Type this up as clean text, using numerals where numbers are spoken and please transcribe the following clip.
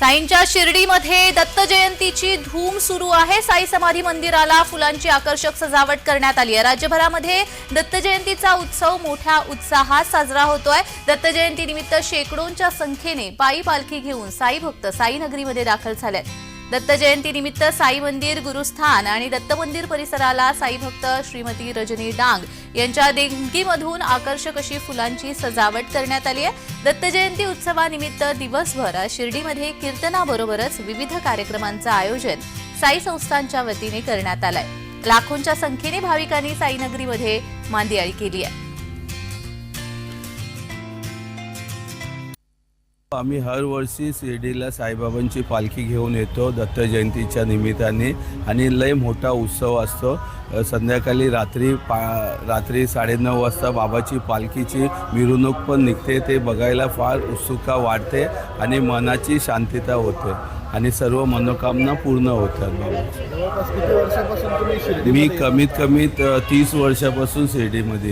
साईंच्या शिर्डीमध्ये दत्त जयंतीची धूम सुरू आहे। साई समाधी मंदिराला फुलांची आकर्षक सजावट करण्यात आली आहे। राज्यभरामध्ये दत्त जयंतीचा उत्सव मोठ्या उत्साहात साजरा होतोय। दत्त जयंती निमित्त शेकडोंच्या संख्येने पायी पालखी घेऊन साई भक्त साई नगरीमध्ये दाखल झालेत। दत्त जयंती निमित्त साई मंदिर गुरुस्थान आणि दत्त मंदिर परिसराला साई भक्त श्रीमती रजनी डांग यांच्या देणगीमधून आकर्षक अशी फुलांची सजावट करण्यात आली आहे। दत्त जयंती उत्सवानिमित्त दिवसभर शिर्डीमध्ये कीर्तनाबरोबरच विविध कार्यक्रमांचं आयोजन साई संस्थांच्या वतीने करण्यात आलंय। लाखोंच्या संख्येने भाविकांनी साई नगरीमध्ये मांदियाळी केली आहे। आम्ही हर वर्षी शिर्डीला साईबाबांची पालखी घेऊन येतो दत्त जयंतीच्या निमित्ताने आणि लय मोठा उत्सव असतो। संध्याकाळी रात्री 9:30 वाजता बाबाची पालखीची मिरवणूक पण निघते। ते बघायला फार उत्सुकता वाढते आणि मनाची शांतता होते आणि सर्व मनोकामना पूर्ण होतात। बाबा जवळपास किती वर्षापासून तुम्ही शिर्डी? मी कमीत कमी 30 वर्षापासून शिर्डीमध्ये